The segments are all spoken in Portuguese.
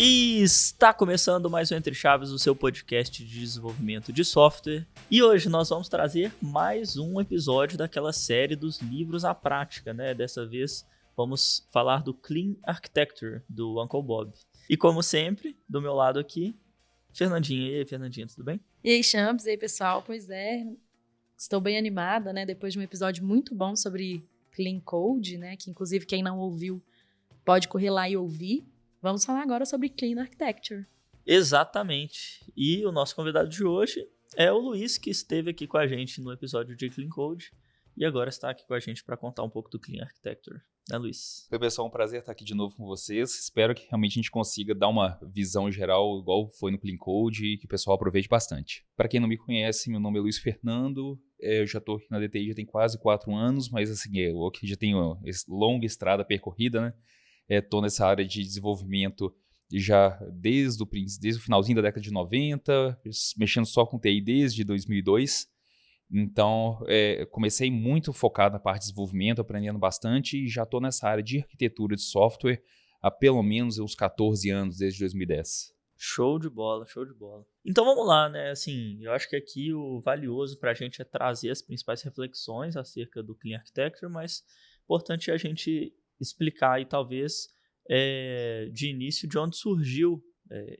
E está começando mais um Entre Chaves, o seu podcast de desenvolvimento de software. E hoje nós vamos trazer mais um episódio daquela série dos livros à prática, né? Dessa vez vamos falar do Clean Architecture, do Uncle Bob. E como sempre, do meu lado aqui, Fernandinha. E aí, Fernandinha, tudo bem? E aí, Champs, e aí, pessoal? Pois é, estou bem animada, né? Depois de um episódio muito bom sobre Clean Code, né? Que inclusive quem não ouviu pode correr lá e ouvir. Vamos falar agora sobre Clean Architecture. Exatamente. E o nosso convidado de hoje é o Luiz, que esteve aqui com a gente no episódio de Clean Code e agora está aqui com a gente para contar um pouco do Clean Architecture. Né, Luiz? Oi, pessoal, um prazer estar aqui de novo com vocês. Espero que realmente a gente consiga dar uma visão geral, igual foi no Clean Code, e que o pessoal aproveite bastante. Para quem não me conhece, meu nome é Luiz Fernando, eu já estou aqui na DTI já tem quase 4 anos, mas assim, eu aqui já tenho longa estrada percorrida, né? Estou nessa área de desenvolvimento já desde o finalzinho da década de 90, mexendo só com TI desde 2002. Então, comecei muito focado na parte de desenvolvimento, aprendendo bastante, e já estou nessa área de arquitetura de software há pelo menos uns 14 anos, desde 2010. Show de bola, show de bola. Então vamos lá, né? Assim, eu acho que aqui o valioso para a gente é trazer as principais reflexões acerca do Clean Architecture, mas importante é a gente explicar aí, talvez, de início, de onde surgiu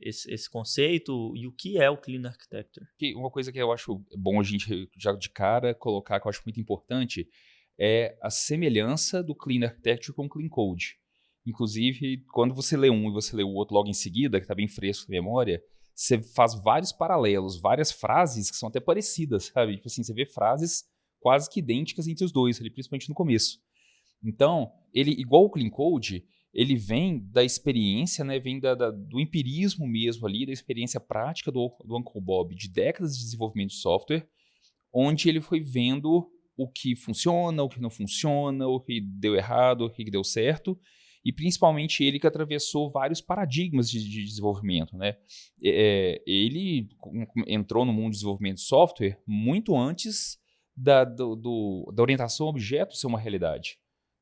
esse conceito e o que é o Clean Architecture. Uma coisa que eu acho bom a gente já de cara colocar, que eu acho muito importante, é a semelhança do Clean Architecture com o Clean Code. Inclusive, quando você lê um e você lê o outro logo em seguida, que está bem fresco na memória, você faz vários paralelos, várias frases que são até parecidas, sabe? Tipo assim, você vê frases quase que idênticas entre os dois, ali, principalmente no começo. Então, ele, igual o Clean Code, ele vem da experiência, né, vem do empirismo mesmo ali, da experiência prática do Uncle Bob, de décadas de desenvolvimento de software, onde ele foi vendo o que funciona, o que não funciona, o que deu errado, o que deu certo, e principalmente ele que atravessou vários paradigmas de desenvolvimento, né? Ele entrou no mundo de desenvolvimento de software muito antes da orientação a objeto ser uma realidade.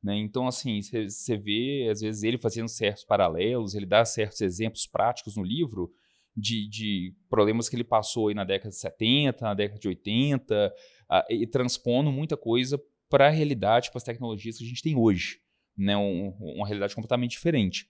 Né? Então, assim, você vê, às vezes, ele fazendo certos paralelos, ele dá certos exemplos práticos no livro de problemas que ele passou aí na década de 70, na década de 80, e transpondo muita coisa para a realidade, para as tecnologias que a gente tem hoje. Né? Uma realidade completamente diferente.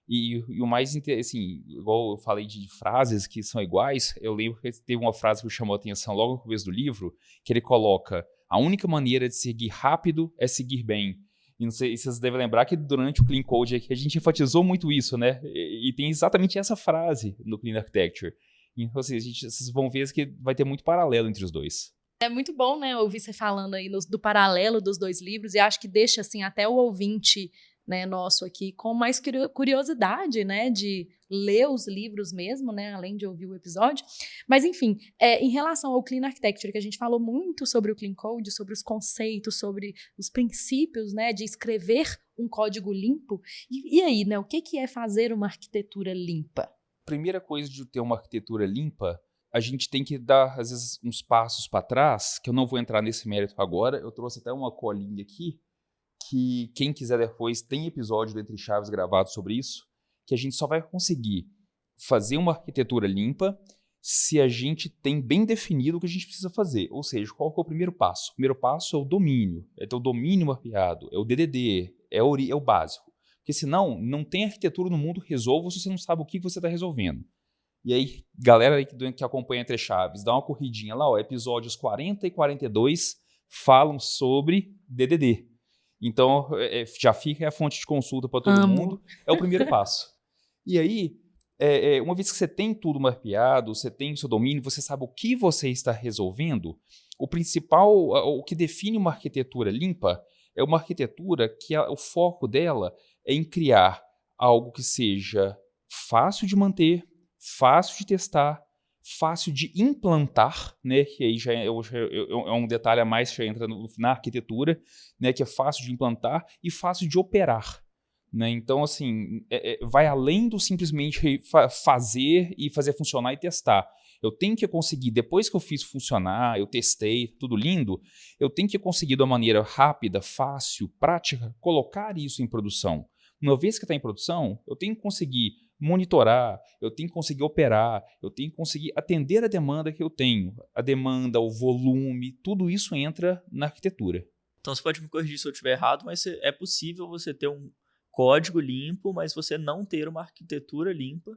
E o mais interessante, assim, igual eu falei de frases que são iguais, eu lembro que teve uma frase que me chamou a atenção logo no começo do livro, que ele coloca: a única maneira de seguir rápido é seguir bem. E não sei se vocês devem lembrar que durante o Clean Code aqui a gente enfatizou muito isso, né? E tem exatamente essa frase no Clean Architecture. Então, assim, vocês vão ver que vai ter muito paralelo entre os dois. É muito bom, né, ouvir você falando aí do paralelo dos dois livros, e acho que deixa, assim, até o ouvinte, né, nosso aqui com mais curiosidade, né, de ler os livros mesmo, né, além de ouvir o episódio. Mas, enfim, em relação ao Clean Architecture, que a gente falou muito sobre o Clean Code, sobre os conceitos, sobre os princípios, né, de escrever um código limpo. E aí, né, o que é fazer uma arquitetura limpa? Primeira coisa de ter uma arquitetura limpa, a gente tem que dar, às vezes, uns passos para trás, que eu não vou entrar nesse mérito agora. Eu trouxe até uma colinha aqui, que quem quiser depois tem episódio do Entre Chaves gravado sobre isso, que a gente só vai conseguir fazer uma arquitetura limpa se a gente tem bem definido o que a gente precisa fazer. Ou seja, qual que é o primeiro passo? O primeiro passo é o domínio, é ter o domínio mapeado, é o DDD, é o básico. Porque senão, não tem arquitetura no mundo que resolva se você não sabe o que você está resolvendo. E aí, galera aí que acompanha Entre Chaves, dá uma corridinha lá, ó, episódios 40 e 42 falam sobre DDD. Então, já fica a fonte de consulta para todo mundo. É o primeiro passo. E aí, uma vez que você tem tudo mapeado, você tem o seu domínio, você sabe o que você está resolvendo, o principal, o que define uma arquitetura limpa é uma arquitetura que o foco dela é em criar algo que seja fácil de manter, fácil de testar, fácil de implantar, né, que aí já é um detalhe a mais que já entra na arquitetura, né, que é fácil de implantar e fácil de operar. Né? Então, assim, vai além do simplesmente fazer e fazer funcionar e testar. Eu tenho que conseguir, depois que eu fiz funcionar, eu testei, tudo lindo, eu tenho que conseguir de uma maneira rápida, fácil, prática, colocar isso em produção. Uma vez que está em produção, eu tenho que conseguir monitorar, eu tenho que conseguir operar, eu tenho que conseguir atender a demanda que eu tenho. A demanda, o volume, tudo isso entra na arquitetura. Então você pode me corrigir se eu estiver errado, mas é possível você ter um código limpo, mas você não ter uma arquitetura limpa,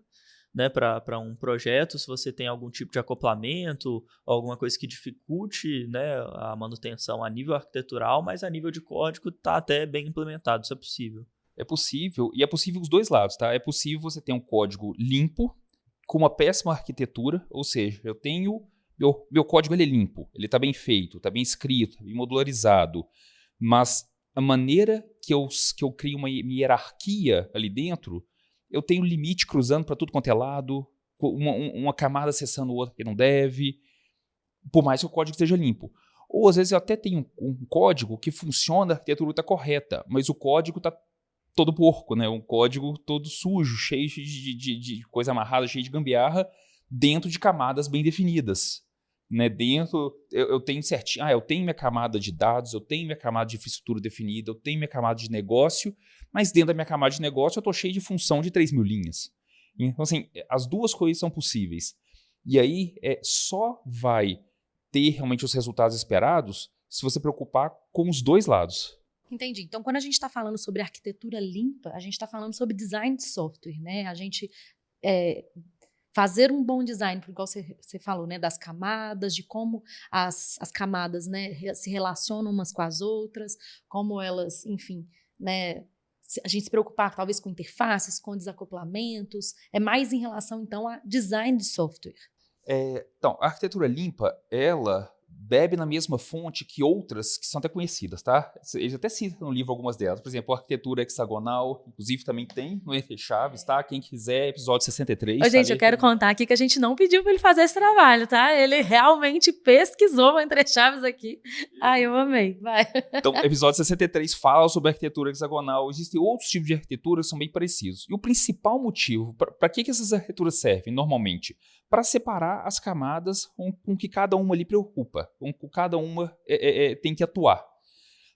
né, para um projeto, se você tem algum tipo de acoplamento, alguma coisa que dificulte, né, a manutenção a nível arquitetural, mas a nível de código está até bem implementado, isso é possível. É possível, e é possível os dois lados, tá? É possível você ter um código limpo, com uma péssima arquitetura, ou seja, eu tenho... Meu código ele é limpo, ele está bem feito, está bem escrito, bem modularizado, mas a maneira que eu crio uma hierarquia ali dentro, eu tenho limite cruzando para tudo quanto é lado, uma camada acessando outra que não deve, por mais que o código esteja limpo. Ou às vezes eu até tenho um código que funciona, a arquitetura está correta, mas o código está todo porco, né? Um código todo sujo, cheio de coisa amarrada, cheio de gambiarra, dentro de camadas bem definidas. Né, dentro, eu tenho certinho, eu tenho minha camada de dados, eu tenho minha camada de infraestrutura definida, eu tenho minha camada de negócio, mas dentro da minha camada de negócio eu estou cheio de função de 3.000 linhas. Então, assim, as duas coisas são possíveis. E aí, só vai ter realmente os resultados esperados se você preocupar com os dois lados. Entendi. Então, quando a gente está falando sobre arquitetura limpa, a gente está falando sobre design de software, né? A gente... fazer um bom design, igual você falou, né, das camadas, de como as camadas, né, se relacionam umas com as outras, como elas, enfim, né, a gente se preocupar talvez com interfaces, com desacoplamentos, é mais em relação, então, a design de software. Então, a arquitetura limpa, ela bebe na mesma fonte que outras que são até conhecidas, tá? Eles até citam no livro algumas delas. Por exemplo, a arquitetura hexagonal, inclusive também tem no Entre Chaves, tá? Quem quiser, episódio 63. Ô, gente, eu quero contar aqui que a gente não pediu para ele fazer esse trabalho, tá? Ele realmente pesquisou o Entre Chaves aqui. Ai, eu amei. Vai. Então, episódio 63 fala sobre a arquitetura hexagonal. Existem outros tipos de arquitetura que são bem parecidos. E o principal motivo, para que essas arquiteturas servem normalmente? Para separar as camadas com que cada uma ali preocupa, com que cada uma tem que atuar.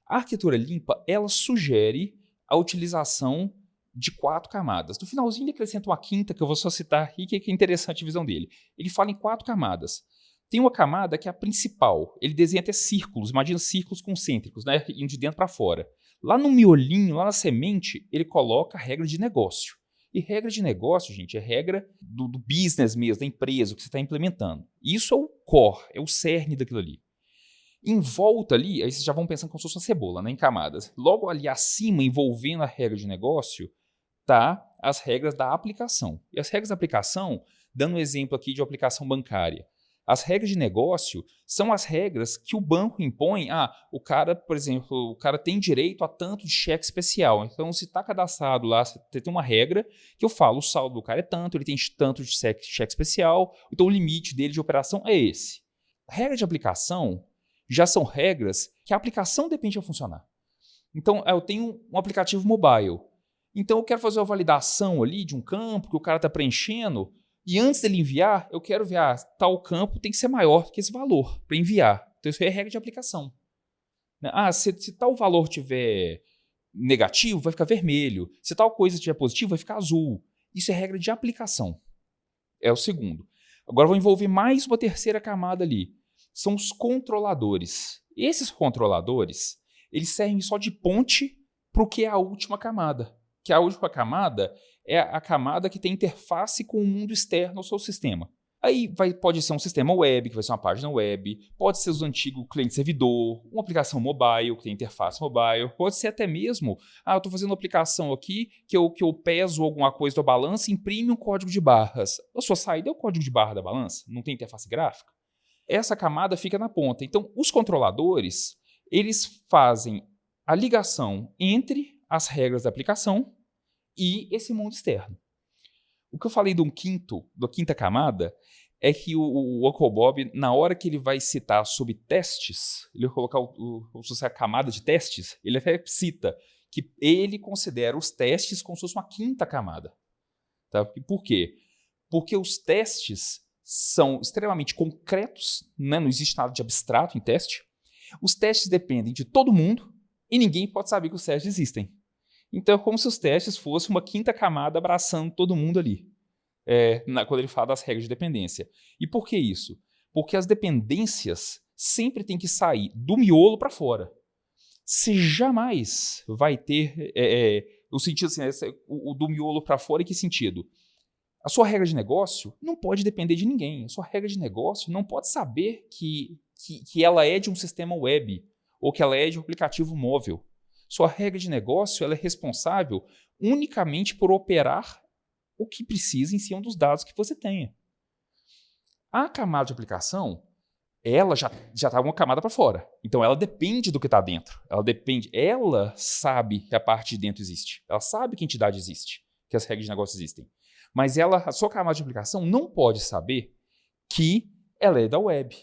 A arquitetura limpa, ela sugere a utilização de 4 camadas. No finalzinho ele acrescenta uma quinta, que eu vou só citar aqui, que é interessante a visão dele. Ele fala em 4 camadas. Tem uma camada que é a principal. Ele desenha até círculos, imagina círculos concêntricos, né, indo de dentro para fora. Lá no miolinho, lá na semente, ele coloca a regra de negócio. E regra de negócio, gente, é regra do business mesmo, da empresa, que você está implementando. Isso é o core, é o cerne daquilo ali. Em volta ali, aí vocês já vão pensando como se fosse uma cebola, né, em camadas. Logo ali acima, envolvendo a regra de negócio, tá as regras da aplicação. E as regras da aplicação, dando um exemplo aqui de uma aplicação bancária. As regras de negócio são as regras que o banco impõe. O cara, por exemplo, o cara tem direito a tanto de cheque especial. Então, se está cadastrado lá, você tem uma regra que eu falo, o saldo do cara é tanto, ele tem tanto de cheque especial, então o limite dele de operação é esse. Regra de aplicação já são regras que a aplicação depende de funcionar. Então, eu tenho um aplicativo mobile. Então, eu quero fazer uma validação ali de um campo que o cara está preenchendo. E antes dele enviar, eu quero ver, tal campo tem que ser maior que esse valor para enviar. Então, isso é regra de aplicação. Se tal valor tiver negativo, vai ficar vermelho. Se tal coisa tiver positivo, vai ficar azul. Isso é regra de aplicação. É o segundo. Agora, vou envolver mais uma terceira camada ali. São os controladores. Esses controladores, eles servem só de ponte para o que é a última camada. Que a última camada é a camada que tem interface com o mundo externo ao seu sistema. Aí pode ser um sistema web, que vai ser uma página web, pode ser o antigo cliente-servidor, uma aplicação mobile, que tem interface mobile, pode ser até mesmo, eu estou fazendo uma aplicação aqui que eu peso alguma coisa da balança e imprime um código de barras. A sua saída é o código de barra da balança, não tem interface gráfica. Essa camada fica na ponta. Então, os controladores, eles fazem a ligação entre as regras da aplicação e esse mundo externo. O que eu falei da quinta camada é que o Uncle Bob, na hora que ele vai citar sobre testes, ele vai colocar a camada de testes, ele até cita que ele considera os testes como se fosse uma quinta camada. Tá? Por quê? Porque os testes são extremamente concretos, né? Não existe nada de abstrato em teste. Os testes dependem de todo mundo e ninguém pode saber que os testes existem. Então é como se os testes fossem uma quinta camada abraçando todo mundo ali, quando ele fala das regras de dependência. E por que isso? Porque as dependências sempre têm que sair do miolo para fora. Você jamais vai ter o sentido assim, o do miolo para fora, em que sentido? A sua regra de negócio não pode depender de ninguém. A sua regra de negócio não pode saber que ela é de um sistema web ou que ela é de um aplicativo móvel. Sua regra de negócio ela é responsável unicamente por operar o que precisa em cima dos dados que você tenha. A camada de aplicação, ela já está uma camada para fora. Então, ela depende do que está dentro. Ela sabe que a parte de dentro existe. Ela sabe que a entidade existe, que as regras de negócio existem. Mas a sua camada de aplicação não pode saber que ela é da web.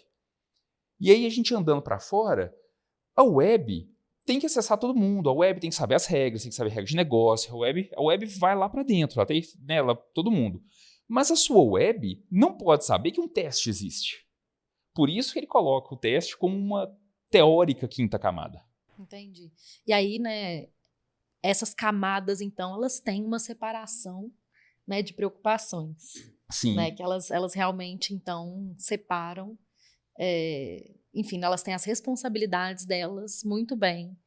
E aí, a gente andando para fora, a web tem que acessar todo mundo. A web tem que saber as regras, tem que saber regras de negócio. A web vai lá para dentro, ela tem nela todo mundo. Mas a sua web não pode saber que um teste existe. Por isso que ele coloca o teste como uma teórica quinta camada. Entendi. E aí, né, essas camadas, então, elas têm uma separação, né, de preocupações. Sim. Né, que elas realmente, então, separam. Enfim, elas têm as responsabilidades delas muito bem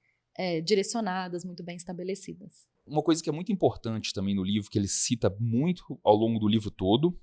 direcionadas, muito bem estabelecidas. Uma coisa que é muito importante também no livro, que ele cita muito ao longo do livro todo,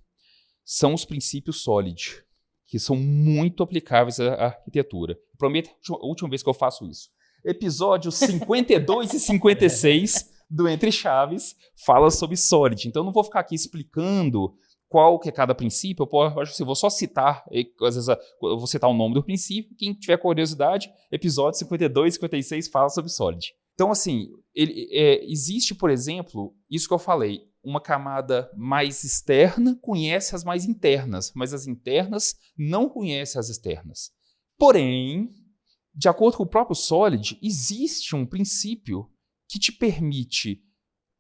são os princípios SOLID, que são muito aplicáveis à arquitetura. Prometo a última vez que eu faço isso. Episódios 52 e 56 do Entre Chaves fala sobre SOLID. Então, eu não vou ficar aqui explicando qual que é cada princípio. Eu vou só citar, às vezes eu vou citar o nome do princípio. Quem tiver curiosidade, episódios 52 e 56 fala sobre SOLID. Então, assim, existe, por exemplo, isso que eu falei, uma camada mais externa conhece as mais internas, mas as internas não conhecem as externas. Porém, de acordo com o próprio SOLID, existe um princípio que te permite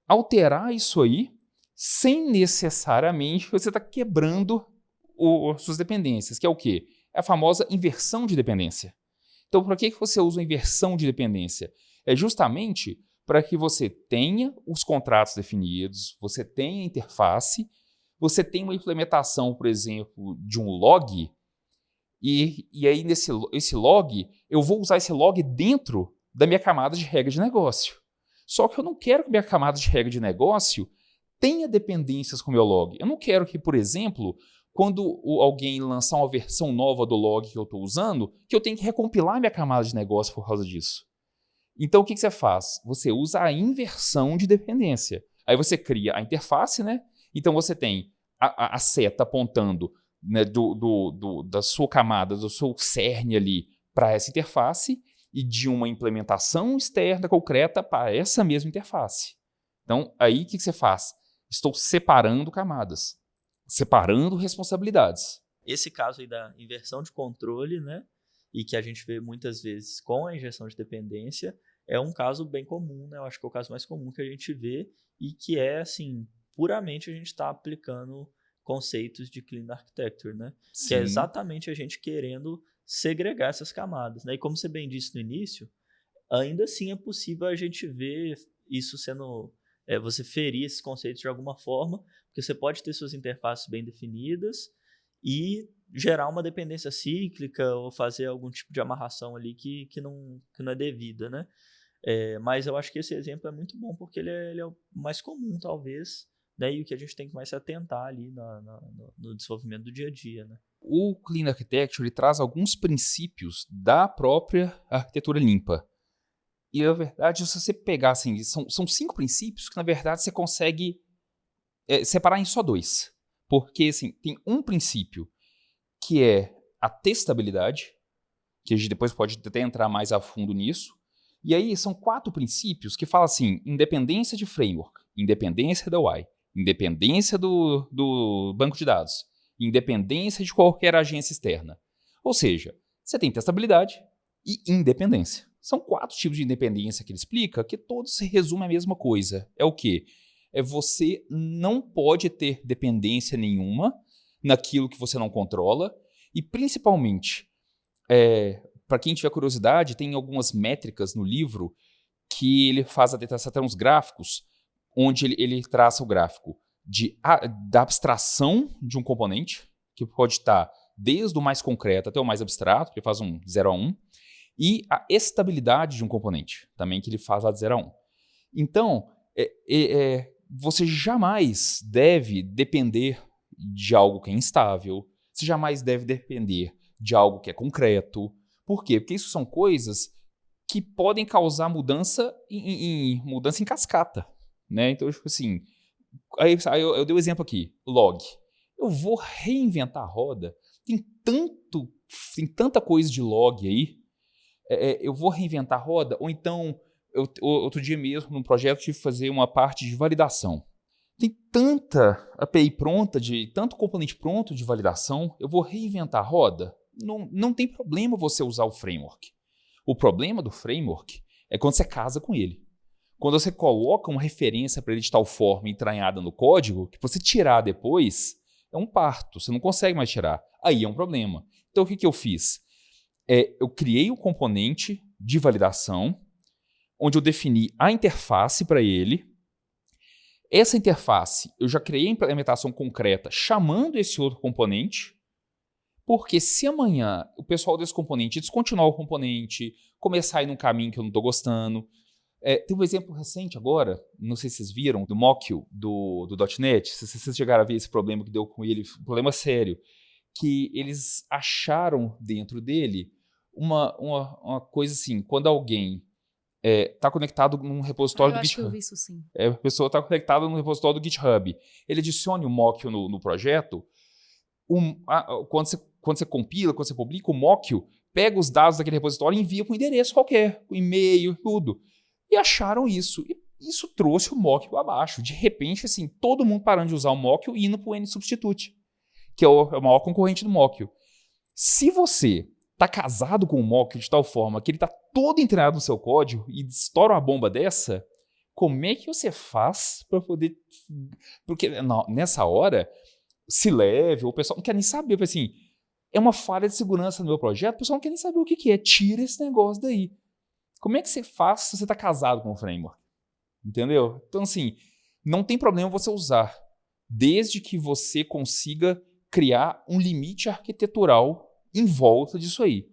alterar isso aí sem necessariamente você estar quebrando suas dependências, que é o quê? É a famosa inversão de dependência. Então, por que você usa a inversão de dependência? É justamente para que você tenha os contratos definidos, você tenha a interface, você tenha uma implementação, por exemplo, de um log, e aí esse log, eu vou usar esse log dentro da minha camada de regra de negócio. Só que eu não quero que minha camada de regra de negócio tenha dependências com o meu log. Eu não quero que, por exemplo, quando alguém lançar uma versão nova do log que eu estou usando, que eu tenha que recompilar minha camada de negócio por causa disso. Então, o que você faz? Você usa a inversão de dependência. Aí você cria a interface, né? Então, você tem a seta apontando, né, da sua camada, do seu cerne ali para essa interface e de uma implementação externa concreta para essa mesma interface. Então, aí o que você faz? Estou separando camadas, separando responsabilidades. Esse caso aí da inversão de controle, né? E que a gente vê muitas vezes com a injeção de dependência, é um caso bem comum, né? Eu acho que é o caso mais comum que a gente vê e que é, assim, puramente a gente está aplicando conceitos de Clean Architecture, né? Sim. Que é exatamente a gente querendo segregar essas camadas, né? E como você bem disse no início, ainda assim é possível a gente ver isso sendo... você ferir esses conceitos de alguma forma, porque você pode ter suas interfaces bem definidas e gerar uma dependência cíclica ou fazer algum tipo de amarração ali que não é devida, né? Mas eu acho que esse exemplo é muito bom porque ele é o mais comum, talvez, né? E o que a gente tem que mais se atentar ali no desenvolvimento do dia a dia, né? O Clean Architecture ele traz alguns princípios da própria arquitetura limpa. E, na verdade, se você pegar, assim, são 5 princípios que, na verdade, você consegue separar em só 2. Porque, assim, tem um princípio que é a testabilidade, que a gente depois pode até entrar mais a fundo nisso. E aí são 4 princípios que falam assim, independência de framework, independência da UI, independência do banco de dados, independência de qualquer agência externa. Ou seja, você tem testabilidade e independência. São 4 tipos de independência que ele explica, que todos se resumem à mesma coisa. É o quê? É você não pode ter dependência nenhuma naquilo que você não controla e, principalmente, para quem tiver curiosidade, tem algumas métricas no livro que ele faz até uns gráficos, onde ele traça o gráfico da abstração de um componente, que pode estar desde o mais concreto até o mais abstrato, que ele faz um 0 a 1, e a estabilidade de um componente, também que ele faz lá de 0 a 1. Então, você jamais deve depender de algo que é instável, você jamais deve depender de algo que é concreto. Por quê? Porque isso são coisas que podem causar mudança em cascata, né? Então, tipo assim, aí eu dei o exemplo aqui, log. Eu vou reinventar a roda, tem tanta coisa de log aí, eu vou reinventar a roda, ou então, outro dia mesmo, num projeto, tive que fazer uma parte de validação. Tem tanta API pronta, tanto componente pronto de validação, eu vou reinventar a roda? Não tem problema você usar o framework. O problema do framework é quando você casa com ele. Quando você coloca uma referência para ele de tal forma entranhada no código, que você tirar depois, é um parto, você não consegue mais tirar. Aí é um problema. Então o que eu fiz? Eu criei um componente de validação, onde eu defini a interface para ele. Essa interface, eu já criei a implementação concreta chamando esse outro componente, porque se amanhã o pessoal desse componente descontinuar o componente, começar a ir num caminho que eu não estou gostando. Tem um exemplo recente agora, não sei se vocês viram, do Mockio, do .NET, se vocês chegaram a ver esse problema que deu com ele, um problema sério, que eles acharam dentro dele uma coisa assim, quando alguém está conectado num repositório do GitHub. Eu acho que eu vi isso sim. A pessoa está conectada no repositório do GitHub. Ele adicione o Mockio no projeto. Quando você compila, quando você publica, o Mockio pega os dados daquele repositório e envia para um endereço qualquer, um e-mail, tudo. E acharam isso. E isso trouxe o Mockio abaixo. De repente, assim, todo mundo parando de usar o Mockio e indo para o NSubstitute, que é o maior concorrente do Mockio. Se você está casado com o Mockio de tal forma que ele está todo entranhado no seu código e estoura uma bomba dessa, como é que você faz para poder... Porque nessa hora, C-Level, o pessoal não quer nem saber. Assim, é uma falha de segurança no meu projeto, o pessoal não quer nem saber o que é. Tira esse negócio daí. Como é que você faz se você está casado com o framework? Entendeu? Então, assim, não tem problema você usar, desde que você consiga criar um limite arquitetural em volta disso aí.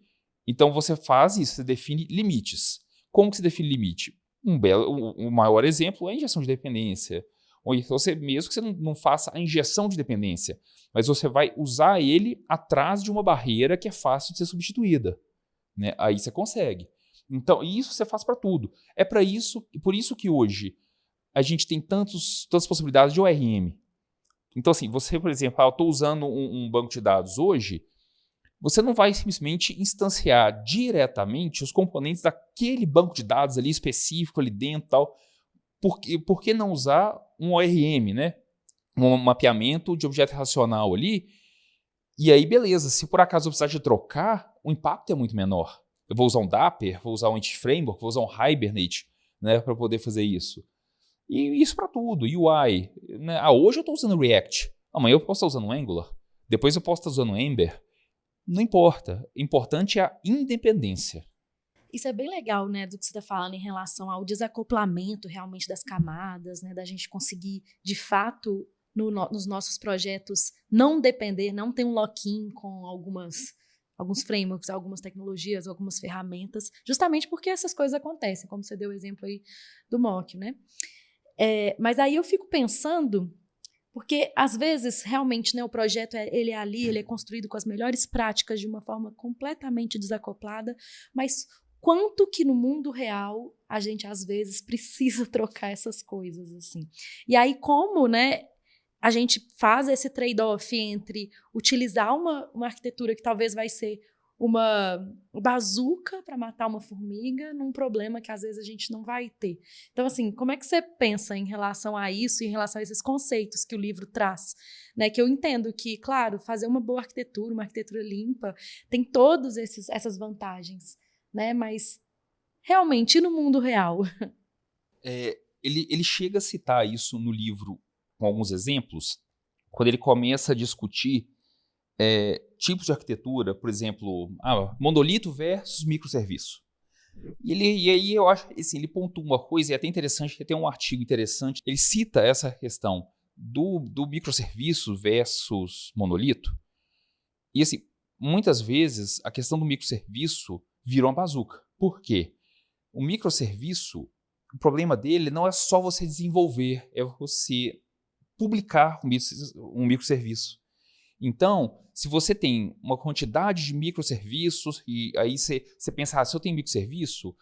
Então, você faz isso, você define limites. Como que você define limite? Um maior exemplo é a injeção de dependência. Ou você, mesmo que você não faça a injeção de dependência, mas você vai usar ele atrás de uma barreira que é fácil de ser substituída, né? Aí você consegue. Então, isso você faz para tudo. É para isso, por isso que hoje a gente tem tantas possibilidades de ORM. Então, assim, você, por exemplo, eu estou usando um banco de dados hoje, você não vai simplesmente instanciar diretamente os componentes daquele banco de dados ali específico ali dentro e tal. Por que não usar um ORM, né? Um mapeamento de objeto relacional ali? E aí, beleza, se por acaso eu precisar de trocar, o impacto é muito menor. Eu vou usar um Dapper, vou usar um Entity Framework, vou usar um Hibernate, né, para poder fazer isso. E isso para tudo, UI. Né? Hoje eu estou usando React, amanhã eu posso estar usando Angular, depois eu posso estar usando Ember. Não importa, o importante é a independência. Isso é bem legal, né, do que você está falando em relação ao desacoplamento realmente das camadas, né, da gente conseguir, de fato, nos nossos projetos, não depender, não ter um lock-in com alguns frameworks, algumas tecnologias, algumas ferramentas, justamente porque essas coisas acontecem, como você deu o exemplo aí do Mockio, né? Mas aí eu fico pensando, porque às vezes realmente, né, o projeto ele é ali, ele é construído com as melhores práticas de uma forma completamente desacoplada, mas quanto que no mundo real a gente às vezes precisa trocar essas coisas assim. E aí como, né, a gente faz esse trade-off entre utilizar uma arquitetura que talvez vai ser uma bazuca para matar uma formiga num problema que às vezes a gente não vai ter. Então, assim, como é que você pensa em relação a isso, em relação a esses conceitos que o livro traz? Né? Que eu entendo que, claro, fazer uma boa arquitetura, uma arquitetura limpa, tem todas essas vantagens, né? Mas, realmente, e no mundo real? Ele chega a citar isso no livro com alguns exemplos, quando ele começa a discutir tipos de arquitetura, por exemplo, monolito versus microserviço. E aí eu acho assim, ele pontua uma coisa, e é até interessante, que tem um artigo interessante, ele cita essa questão do microserviço versus monolito, e assim, muitas vezes a questão do microserviço virou uma bazuca. Por quê? O microserviço, o problema dele não é só você desenvolver, é você publicar um microserviço. Então, se você tem uma quantidade de microserviços, e aí você pensa, se eu tenho microserviço,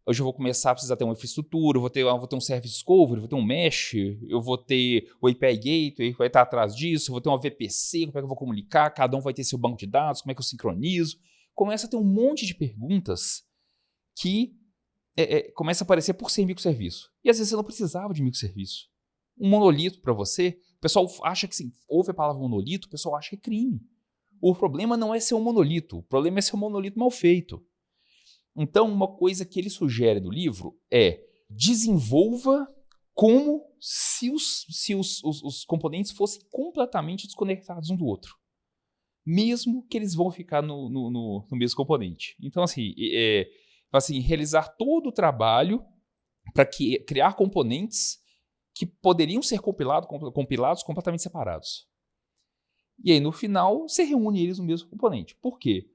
hoje eu vou começar a precisar ter uma infraestrutura, eu vou ter um service discovery, vou ter um mesh, eu vou ter o API Gateway, vai estar atrás disso, eu vou ter uma VPC, como é que eu vou comunicar, cada um vai ter seu banco de dados, como é que eu sincronizo. Começa a ter um monte de perguntas que começa a aparecer por ser microserviço. E às vezes você não precisava de microserviço. Um monolito para você, o pessoal acha que, se ouve a palavra monolito, o pessoal acha que é crime. O problema não é ser um monolito, o problema é ser um monolito mal feito. Então, uma coisa que ele sugere no livro é desenvolva como se os componentes fossem completamente desconectados um do outro. Mesmo que eles vão ficar no mesmo componente. Então, assim, realizar todo o trabalho para criar componentes que poderiam ser compilados completamente separados. E aí, no final, você reúne eles no mesmo componente. Por quê?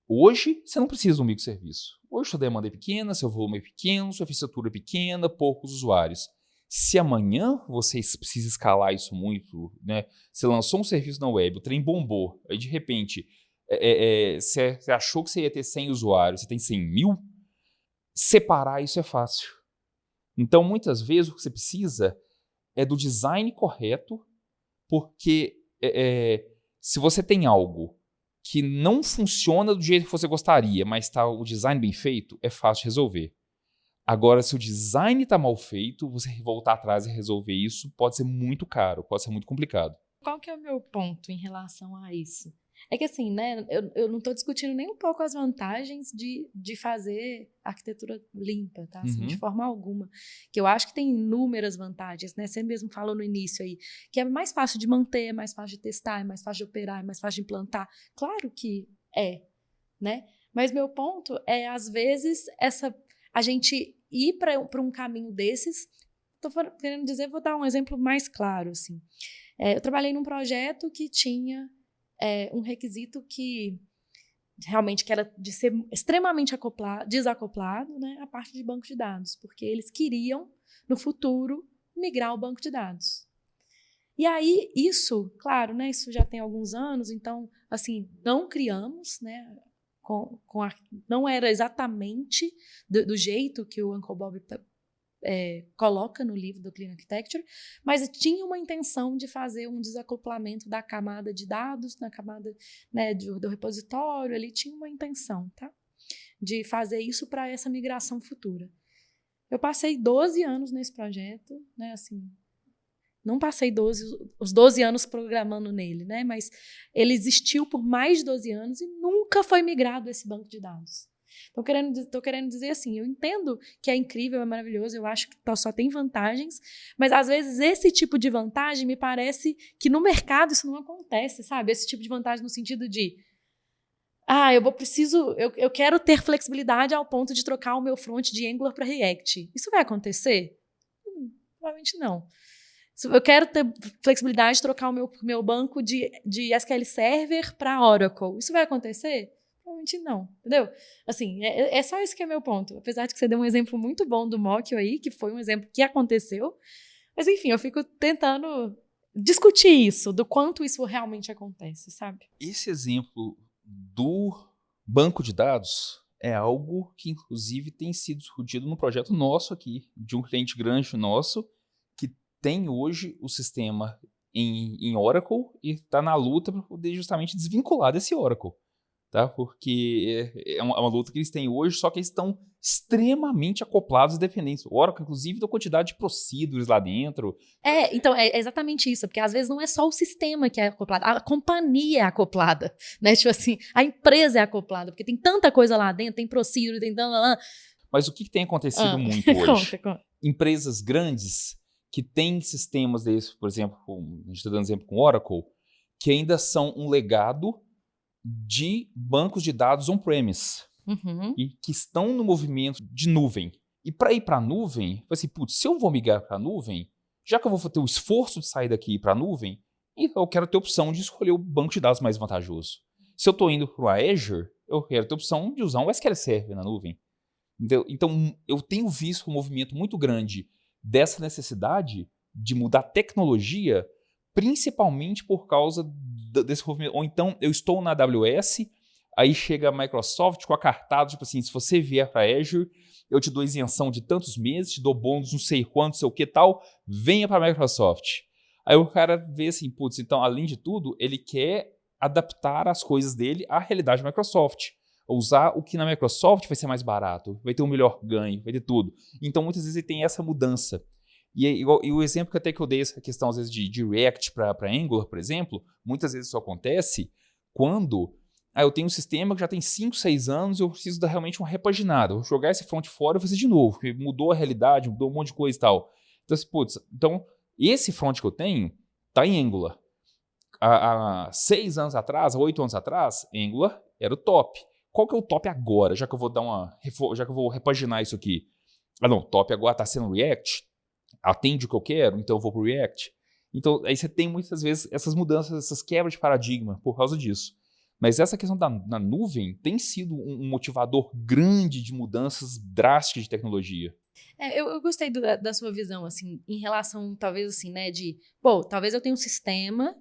Hoje, você não precisa de um microserviço. Hoje, sua demanda é pequena, seu volume é pequeno, sua infraestrutura é pequena, poucos usuários. Se amanhã você precisa escalar isso muito, né? Você lançou um serviço na web, o trem bombou, aí de repente você achou que você ia ter 100 usuários, você tem 100 mil, separar isso é fácil. Então, muitas vezes, o que você precisa é do design correto, porque se você tem algo que não funciona do jeito que você gostaria, mas está o design bem feito, é fácil de resolver. Agora, se o design está mal feito, você voltar atrás e resolver isso pode ser muito caro, pode ser muito complicado. Qual que é o meu ponto em relação a isso? É que assim, né, eu não estou discutindo nem um pouco as vantagens de fazer arquitetura limpa, tá? Assim, de forma alguma. Que eu acho que tem inúmeras vantagens, né? Você mesmo falou no início aí, que é mais fácil de manter, é mais fácil de testar, é mais fácil de operar, é mais fácil de implantar. Claro que é, né? Mas meu ponto é, às vezes, a gente ir para um caminho desses. Estou querendo dizer, vou dar um exemplo mais claro, assim. Eu trabalhei num projeto que tinha um requisito que realmente que era de ser extremamente desacoplado, né, a parte de banco de dados, porque eles queriam, no futuro, migrar o banco de dados. E aí, isso, claro, né, isso já tem alguns anos, então, assim, não criamos, né, não era exatamente do jeito que o Uncle Bob coloca no livro do Clean Architecture, mas tinha uma intenção de fazer um desacoplamento da camada de dados na camada, né, do repositório, ali tinha uma intenção, tá? De fazer isso para essa migração futura. Eu passei 12 anos nesse projeto, né, assim, não passei os 12 anos programando nele, né, mas ele existiu por mais de 12 anos e nunca foi migrado esse banco de dados. Estou querendo dizer assim, eu entendo que é incrível, é maravilhoso, eu acho que só tem vantagens, mas às vezes esse tipo de vantagem me parece que no mercado isso não acontece, sabe? Esse tipo de vantagem no sentido de eu quero ter flexibilidade ao ponto de trocar o meu front de Angular para React. Isso vai acontecer? Provavelmente não. Eu quero ter flexibilidade de trocar o meu banco de SQL Server para Oracle. Isso vai acontecer? Provavelmente não, entendeu? Assim, é só esse que é meu ponto. Apesar de que você deu um exemplo muito bom do Mockio aí, que foi um exemplo que aconteceu. Mas, enfim, eu fico tentando discutir isso, do quanto isso realmente acontece, sabe? Esse exemplo do banco de dados é algo que, inclusive, tem sido discutido no projeto nosso aqui, de um cliente grande nosso, que tem hoje o sistema em Oracle e está na luta para poder justamente desvincular desse Oracle. Tá? Porque é uma luta que eles têm hoje, só que eles estão extremamente acoplados e dependentes. O Oracle, inclusive, da quantidade de procedures lá dentro. Então, é exatamente isso, porque às vezes não é só o sistema que é acoplado, a companhia é acoplada, né? Tipo assim, a empresa é acoplada, porque tem tanta coisa lá dentro, tem procedure, tem... Mas o que tem acontecido muito hoje? Conta. Empresas grandes que têm sistemas desses, por exemplo, a gente está dando exemplo com o Oracle, que ainda são um legado de bancos de dados on-premise. e que estão no movimento de nuvem. E para ir para a nuvem, assim, putz, se eu vou migrar para a nuvem, já que eu vou ter o esforço de sair daqui para a nuvem, eu quero ter a opção de escolher o banco de dados mais vantajoso. Se eu estou indo para o Azure, eu quero ter a opção de usar um SQL Server na nuvem. Então, eu tenho visto um movimento muito grande dessa necessidade de mudar tecnologia, principalmente por causa desse movimento. Ou então, eu estou na AWS, aí chega a Microsoft com a cartada, tipo assim, se você vier para Azure, eu te dou isenção de tantos meses, te dou bônus, não sei quanto, não sei o que tal, venha para a Microsoft. Aí o cara vê assim, putz, então, além de tudo, ele quer adaptar as coisas dele à realidade da Microsoft. Usar o que na Microsoft vai ser mais barato, vai ter um melhor ganho, vai ter tudo. Então, muitas vezes, ele tem essa mudança. E o exemplo que até que eu dei, essa questão, às vezes, de React para Angular, por exemplo, muitas vezes isso acontece quando eu tenho um sistema que já tem 5, 6 anos e eu preciso dar realmente uma repaginada. Eu vou jogar esse front fora e fazer de novo, porque mudou a realidade, mudou um monte de coisa e tal. Então, assim, putz, esse front que eu tenho está em Angular. Há 6 anos atrás, 8 anos atrás, Angular era o top. Qual que é o top agora, já que eu vou já que eu vou repaginar isso aqui? Não, o top agora está sendo React, atende o que eu quero, então eu vou para o React. Então, aí você tem muitas vezes essas mudanças, essas quebras de paradigma por causa disso. Mas essa questão da nuvem tem sido um motivador grande de mudanças drásticas de tecnologia. Eu gostei da sua visão, assim, em relação, talvez, assim, né, talvez eu tenha um sistema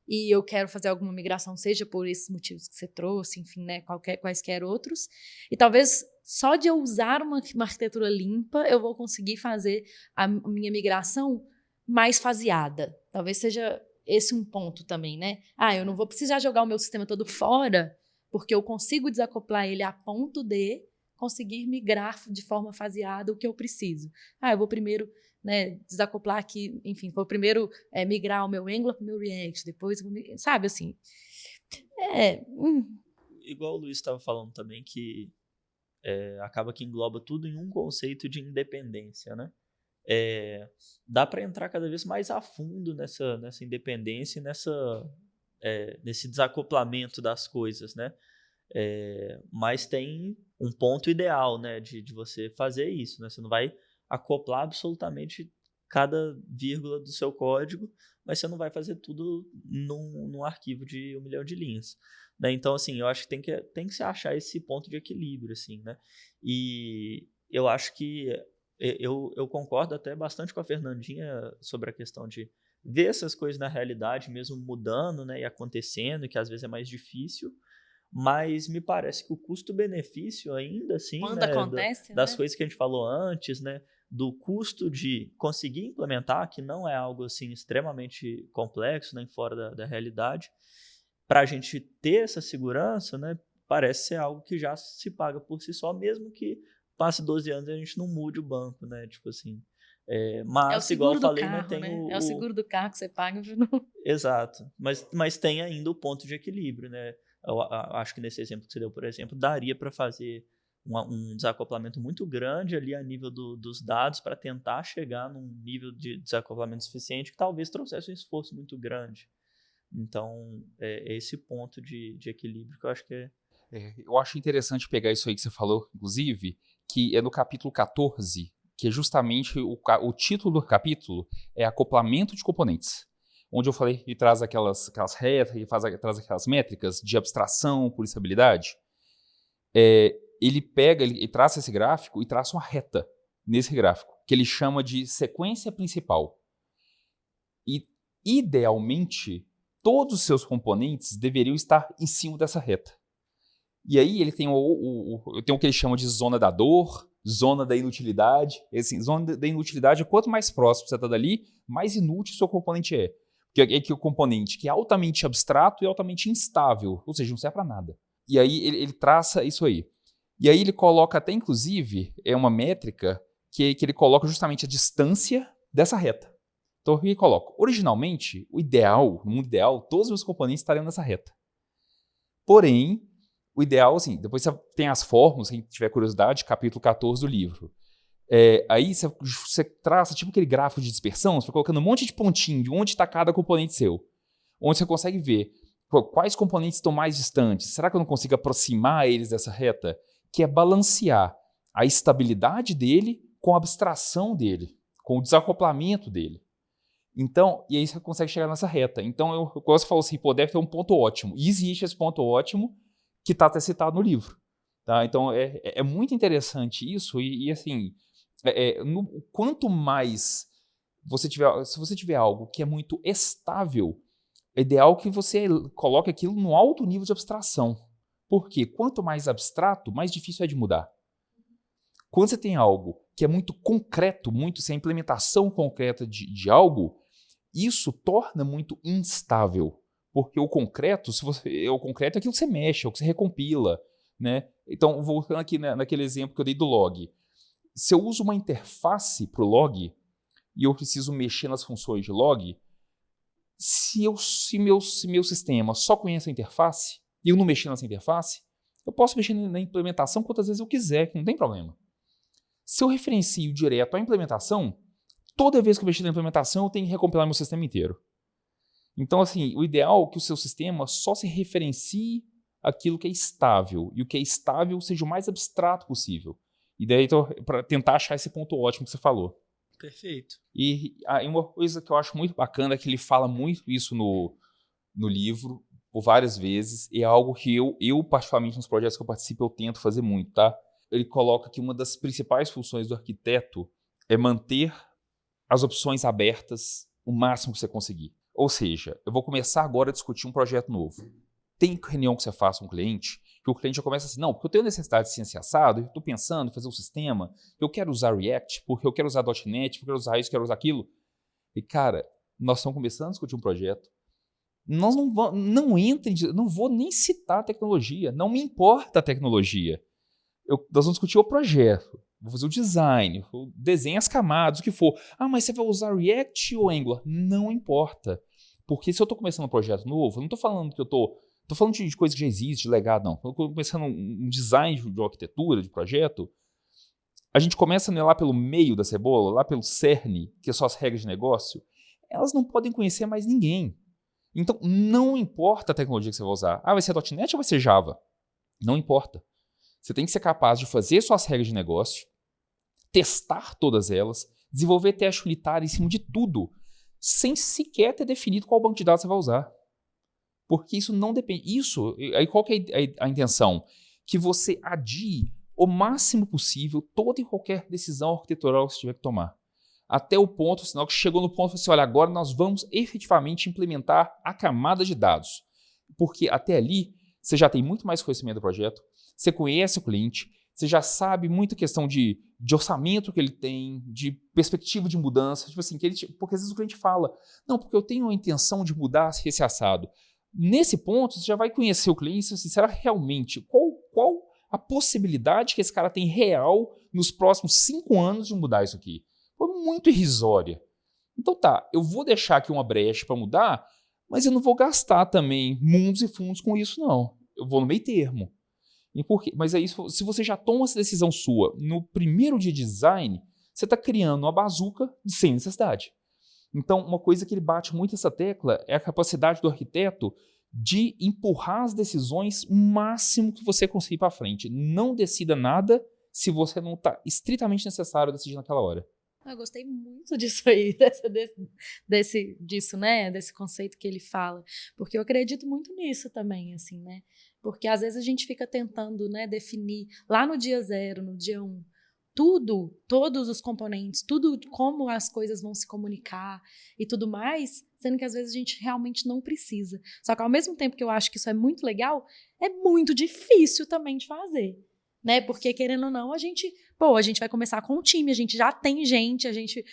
e eu quero fazer alguma migração, seja por esses motivos que você trouxe, enfim, né, quaisquer outros, e talvez só de eu usar uma arquitetura limpa, eu vou conseguir fazer a minha migração mais faseada. Talvez seja esse um ponto também, né? Eu não vou precisar jogar o meu sistema todo fora, porque eu consigo desacoplar ele a ponto de conseguir migrar de forma faseada o que eu preciso. Eu vou primeiro, né, desacoplar aqui, enfim, vou primeiro migrar o meu Angular para o meu React, depois, sabe, assim. Igual o Luiz estava falando também, que acaba que engloba tudo em um conceito de independência, né? Dá para entrar cada vez mais a fundo nessa independência e nesse desacoplamento das coisas, né? Mas tem um ponto ideal, né, de você fazer isso, né? Você não vai acoplar absolutamente cada vírgula do seu código, mas você não vai fazer tudo num arquivo de 1 milhão de linhas, né? Então, assim, eu acho que tem que se achar esse ponto de equilíbrio, assim, né? E eu acho que eu concordo até bastante com a Fernandinha sobre a questão de ver essas coisas na realidade mesmo mudando, né, e acontecendo, que às vezes é mais difícil, mas me parece que o custo-benefício ainda assim, quando né, acontece, das né? coisas que a gente falou antes, né, do custo de conseguir implementar, que não é algo assim extremamente complexo, nem fora da realidade, para a gente ter essa segurança, né, parece ser algo que já se paga por si só, mesmo que passe 12 anos e a gente não mude o banco, né? Tipo assim. Mas, igual eu falei, carro, né? Tem né? É o seguro do carro que você paga. Exato. Mas tem ainda o ponto de equilíbrio, né? Eu acho que nesse exemplo que você deu, por exemplo, daria para fazer um desacoplamento muito grande ali a nível dos dados para tentar chegar num nível de desacoplamento suficiente que talvez trouxesse um esforço muito grande. Então, é esse ponto de equilíbrio que eu acho que é. Eu acho interessante pegar isso aí que você falou, inclusive, que é no capítulo 14, que é justamente o título do capítulo é acoplamento de componentes, onde eu falei que traz aquelas retas, traz aquelas métricas de abstração por estabilidade. Ele traça esse gráfico e traça uma reta nesse gráfico, que ele chama de sequência principal. E, idealmente, todos os seus componentes deveriam estar em cima dessa reta. E aí ele tem o que ele chama de zona da dor, zona da inutilidade. Assim, zona da inutilidade é quanto mais próximo você está dali, mais inútil o seu componente é. Porque é que o componente que é altamente abstrato e altamente instável, ou seja, não serve para nada. E aí ele traça isso aí. E aí ele coloca até, inclusive, uma métrica que ele coloca justamente a distância dessa reta. Então, o que ele coloca? Originalmente, no mundo ideal, todos os meus componentes estariam nessa reta. Porém, o ideal, assim, depois você tem as fórmulas, quem tiver curiosidade, capítulo 14 do livro. Aí você traça tipo aquele gráfico de dispersão, você vai colocando um monte de pontinho de onde está cada componente seu. Onde você consegue ver quais componentes estão mais distantes. Será que eu não consigo aproximar eles dessa reta? que é balancear a estabilidade dele com a abstração dele, com o desacoplamento dele. Então, e aí você consegue chegar nessa reta. Então, como você falou assim, pô, deve ter um ponto ótimo. E existe esse ponto ótimo que está até citado no livro. Tá? Então, é muito interessante isso. E assim, quanto mais se você tiver algo que é muito estável, é ideal que você coloque aquilo no alto nível de abstração. Porque quanto mais abstrato, mais difícil é de mudar. Quando você tem algo que é muito concreto, se a implementação concreta de algo, isso torna muito instável. Porque o concreto, o concreto é aquilo que você mexe, é o que você recompila. Né? Então, voltando aqui naquele exemplo que eu dei do log. Se eu uso uma interface para o log e eu preciso mexer nas funções de log, se meu sistema só conhece a interface e eu não mexer nessa interface, eu posso mexer na implementação quantas vezes eu quiser, que não tem problema. Se eu referencio direto à implementação, toda vez que eu mexer na implementação, eu tenho que recompilar meu sistema inteiro. Então, assim, o ideal é que o seu sistema só se referencie aquilo que é estável, e o que é estável seja o mais abstrato possível. E daí, para tentar achar esse ponto ótimo que você falou. Perfeito. E uma coisa que eu acho muito bacana é que ele fala muito isso no livro, por várias vezes, e é algo que eu, particularmente nos projetos que eu participo, eu tento fazer muito, tá? Ele coloca que uma das principais funções do arquiteto é manter as opções abertas o máximo que você conseguir. Ou seja, eu vou começar agora a discutir um projeto novo. Tem reunião que você faça com o cliente, que o cliente já começa assim, não, porque eu tenho necessidade de ciência assado, eu estou pensando em fazer um sistema, eu quero usar React, porque eu quero usar .NET, porque eu quero usar isso, quero usar aquilo. E, cara, nós estamos começando a discutir um projeto. Nós não vou nem citar a tecnologia, não me importa a tecnologia. Nós vamos discutir o projeto, vou fazer o design, vou desenhar as camadas, o que for. Ah, mas você vai usar React ou Angular? Não importa. Porque se eu estou começando um projeto novo, eu não estou falando que eu estou falando de coisa que já existe, de legado, não. Quando eu estou começando um design de arquitetura, de projeto, a gente começa lá pelo meio da cebola, lá pelo cerne, que são as regras de negócio, elas não podem conhecer mais ninguém. Então, não importa a tecnologia que você vai usar. Ah, vai ser .NET ou vai ser Java? Não importa. Você tem que ser capaz de fazer suas regras de negócio, testar todas elas, desenvolver teste unitário em cima de tudo, sem sequer ter definido qual banco de dados você vai usar. Porque isso não depende. Aí qual que é a intenção? Que você adie o máximo possível toda e qualquer decisão arquitetural que você tiver que tomar. Até o ponto, sinal que chegou no ponto, assim, olha, agora nós vamos efetivamente implementar a camada de dados. Porque até ali, você já tem muito mais conhecimento do projeto, você conhece o cliente, você já sabe muita questão de orçamento que ele tem, de perspectiva de mudança, tipo assim, porque às vezes o cliente fala, não, porque eu tenho a intenção de mudar esse assado. Nesse ponto, você já vai conhecer o cliente, assim, será realmente qual a possibilidade que esse cara tem real nos próximos 5 anos de mudar isso aqui? Foi muito irrisória. Então tá, eu vou deixar aqui uma brecha para mudar, mas eu não vou gastar também mundos e fundos com isso, não. Eu vou no meio termo. E por quê? Mas aí, se você já toma essa decisão sua no primeiro dia de design, você está criando uma bazuca sem necessidade. Então, uma coisa que ele bate muito essa tecla é a capacidade do arquiteto de empurrar as decisões o máximo que você conseguir para frente. Não decida nada se você não está estritamente necessário decidir naquela hora. Eu gostei muito disso aí, disso, né? Desse conceito que ele fala. Porque eu acredito muito nisso também, assim, né? Porque às vezes a gente fica tentando, né, definir lá no dia 0, no dia 1, todos os componentes, tudo como as coisas vão se comunicar e tudo mais, sendo que às vezes a gente realmente não precisa. Só que ao mesmo tempo que eu acho que isso é muito legal, é muito difícil também de fazer. Né? Porque, querendo ou não, a gente vai começar com um time, a gente já tem gente, a gente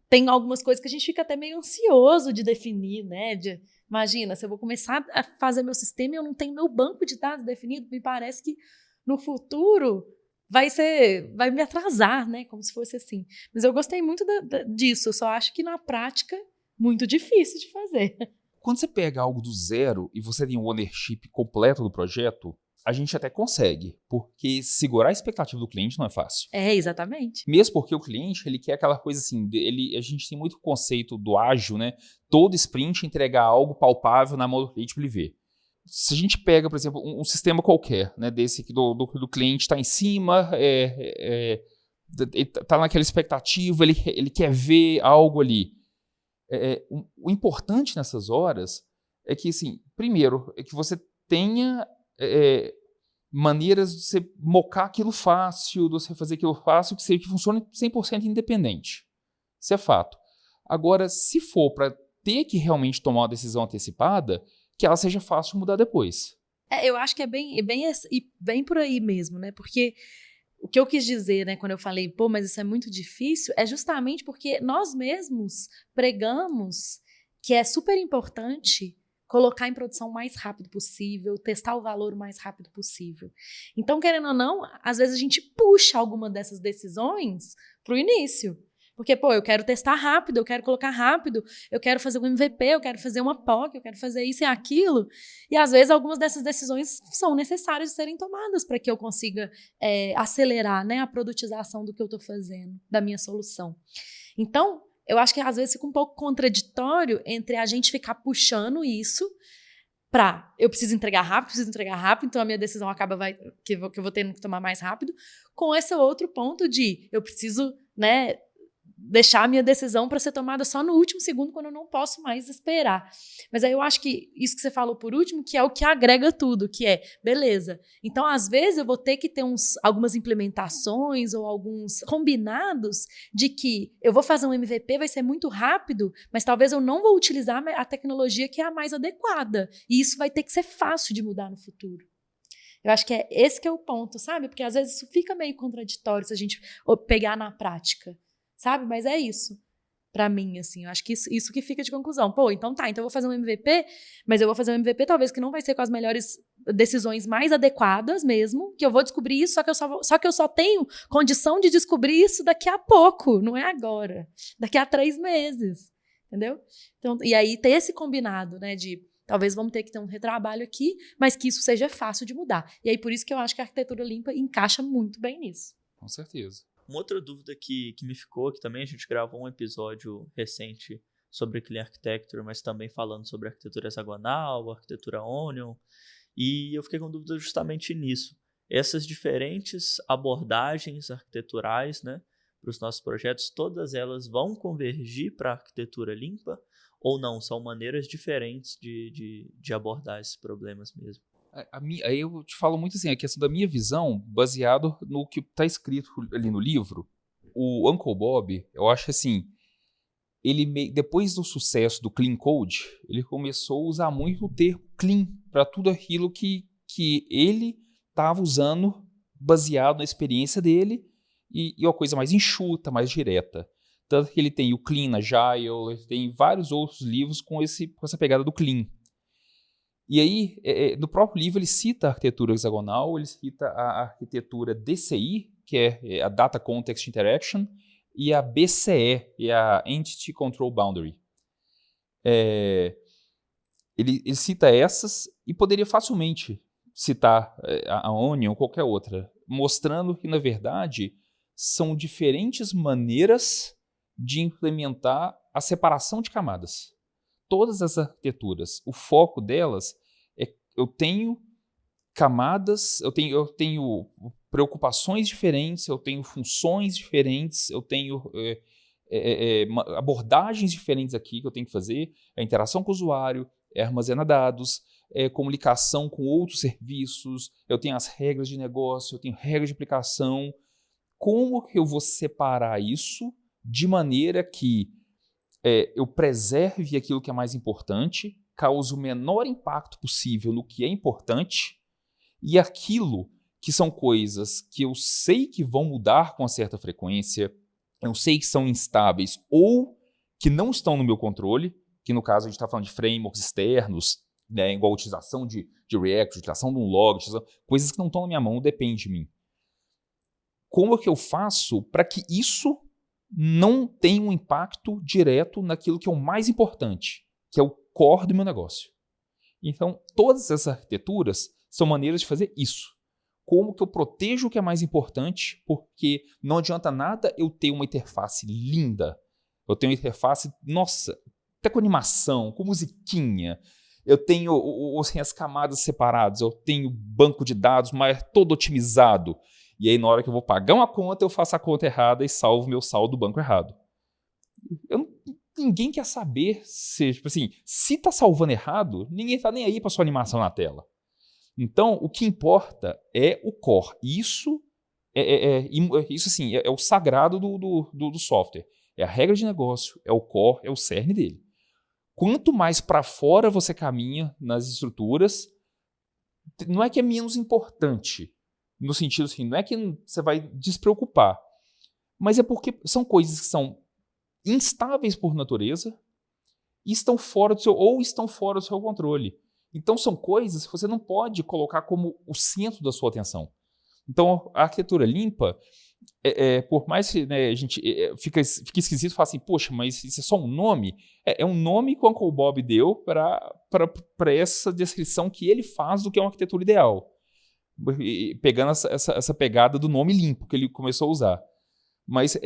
tem algumas coisas que a gente fica até meio ansioso de definir, né? Imagina, se eu vou começar a fazer meu sistema e eu não tenho meu banco de dados definido, me parece que no futuro vai me atrasar, né? Como se fosse assim. Mas eu gostei muito disso, eu só acho que na prática, muito difícil de fazer. Quando você pega algo do zero e você tem um ownership completo do projeto, a gente até consegue, porque segurar a expectativa do cliente não é fácil. É, exatamente. Mesmo porque o cliente, ele quer aquela coisa assim, a gente tem muito conceito do ágil, né? Todo sprint entregar algo palpável na mão do cliente para ele ver. se a gente pega, por exemplo, um sistema qualquer, né, desse que do cliente está em cima, está naquela expectativa, ele quer ver algo ali. O importante nessas horas é que, assim, primeiro, é que você tenha maneiras de você mocar aquilo fácil, de você fazer aquilo fácil, que funcione 100% independente. Isso é fato. Agora, se for para ter que realmente tomar uma decisão antecipada, que ela seja fácil de mudar depois. Eu acho que é bem por aí mesmo, né? Porque o que eu quis dizer, né, quando eu falei, pô, mas isso é muito difícil, é justamente porque nós mesmos pregamos que é super importante colocar em produção o mais rápido possível, testar o valor o mais rápido possível. Então, querendo ou não, às vezes a gente puxa alguma dessas decisões para o início. Porque, pô, eu quero testar rápido, eu quero colocar rápido, eu quero fazer um MVP, eu quero fazer uma POC, eu quero fazer isso e aquilo. E, às vezes, algumas dessas decisões são necessárias de serem tomadas para que eu consiga acelerar, né, a produtização do que eu estou fazendo, da minha solução. Então, eu acho que, às vezes, fica um pouco contraditório entre a gente ficar puxando isso para eu preciso entregar rápido, então a minha decisão acaba que eu vou tendo que tomar mais rápido, com esse outro ponto de eu preciso, né, deixar a minha decisão para ser tomada só no último segundo, quando eu não posso mais esperar. Mas aí eu acho que isso que você falou por último, que é o que agrega tudo, que é, beleza, então às vezes eu vou ter que ter algumas implementações ou alguns combinados de que eu vou fazer um MVP, vai ser muito rápido, mas talvez eu não vou utilizar a tecnologia que é a mais adequada. E isso vai ter que ser fácil de mudar no futuro. Eu acho que esse que é o ponto, sabe? Porque às vezes isso fica meio contraditório se a gente pegar na prática. Sabe? Mas é isso, pra mim, assim. Eu acho que isso que fica de conclusão. Pô, então tá, então eu vou fazer um MVP, mas eu vou fazer um MVP talvez que não vai ser com as melhores decisões mais adequadas mesmo, que eu vou descobrir isso, só que eu só tenho condição de descobrir isso daqui a pouco, não é agora. Daqui a 3 meses, entendeu? Então, e aí ter esse combinado, né, de talvez vamos ter que ter um retrabalho aqui, mas que isso seja fácil de mudar. E aí por isso que eu acho que a arquitetura limpa encaixa muito bem nisso. Com certeza. Uma outra dúvida que me ficou, que também a gente gravou um episódio recente sobre Clean Architecture, mas também falando sobre arquitetura hexagonal, arquitetura Onion, e eu fiquei com dúvida justamente nisso. Essas diferentes abordagens arquiteturais, né, para os nossos projetos, todas elas vão convergir para a arquitetura limpa ou não? São maneiras diferentes de abordar esses problemas mesmo. Aí eu te falo muito assim, a questão da minha visão, baseado no que está escrito ali no livro. O Uncle Bob, eu acho assim, depois do sucesso do Clean Code, ele começou a usar muito o termo clean para tudo aquilo que ele estava usando baseado na experiência dele e uma coisa mais enxuta, mais direta. Tanto que ele tem o Clean Agile, ele tem vários outros livros com essa pegada do clean. E aí, no próprio livro, ele cita a arquitetura hexagonal, ele cita a arquitetura DCI, que é a Data Context Interaction, e a BCE, que é a Entity Control Boundary. Ele cita essas e poderia facilmente citar a Onion ou qualquer outra, mostrando que, na verdade, são diferentes maneiras de implementar a separação de camadas. Todas as arquiteturas, o foco delas eu tenho camadas, eu tenho preocupações diferentes, eu tenho funções diferentes, eu tenho abordagens diferentes aqui que eu tenho que fazer, a interação com o usuário, armazenar dados, comunicação com outros serviços, eu tenho as regras de negócio, eu tenho regras de aplicação. Como eu vou separar isso de maneira que eu preserve aquilo que é mais importante, cause o menor impacto possível no que é importante, e aquilo que são coisas que eu sei que vão mudar com uma certa frequência, eu sei que são instáveis ou que não estão no meu controle, que no caso a gente está falando de frameworks externos, né, igual a utilização de React, utilização de um log, coisas que não estão na minha mão, depende de mim. Como é que eu faço para que isso não tenha um impacto direto naquilo que é o mais importante, que é o core do meu negócio? Então, todas essas arquiteturas são maneiras de fazer isso. Como que eu protejo o que é mais importante, porque não adianta nada eu ter uma interface linda, eu tenho uma interface, nossa, até com animação, com musiquinha, eu tenho assim, as camadas separadas, eu tenho banco de dados, mas todo otimizado. E aí, na hora que eu vou pagar uma conta, eu faço a conta errada e salvo meu saldo do banco errado. Ninguém quer saber se, tipo assim, se tá salvando errado, ninguém tá nem aí pra sua animação na tela. Então, o que importa é o core. Isso isso assim, é o sagrado do software. É a regra de negócio, é o core, é o cerne dele. Quanto mais para fora você caminha nas estruturas, não é que é menos importante, no sentido assim, não é que você vai despreocupar, mas é porque são coisas que são instáveis por natureza e estão fora do seu controle. Então são coisas que você não pode colocar como o centro da sua atenção. Então a arquitetura limpa, por mais que, né, a gente fica esquisito falar assim, poxa, mas isso é só um nome? É um nome que o Uncle Bob deu para essa descrição que ele faz do que é uma arquitetura ideal. Pegando essa pegada do nome limpo que ele começou a usar. Mas se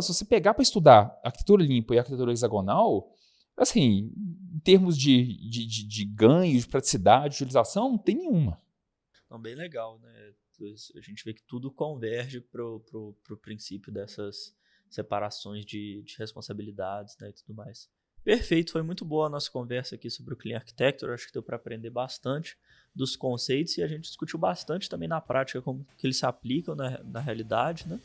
você pegar para estudar arquitetura limpa e arquitetura hexagonal, assim, em termos de ganho, de praticidade, de utilização, não tem nenhuma. Então, bem legal, né? A gente vê que tudo converge pro princípio dessas separações de responsabilidades, né, e tudo mais. Perfeito, foi muito boa a nossa conversa aqui sobre o Clean Architecture, acho que deu para aprender bastante dos conceitos e a gente discutiu bastante também na prática como que eles se aplicam na realidade, né?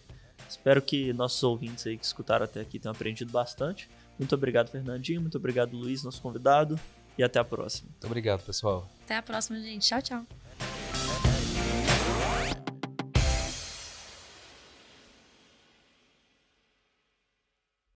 Espero que nossos ouvintes aí que escutaram até aqui tenham aprendido bastante. Muito obrigado, Fernandinho, muito obrigado, Luiz, nosso convidado, e até a próxima. Muito obrigado, pessoal. Até a próxima, gente. Tchau, tchau.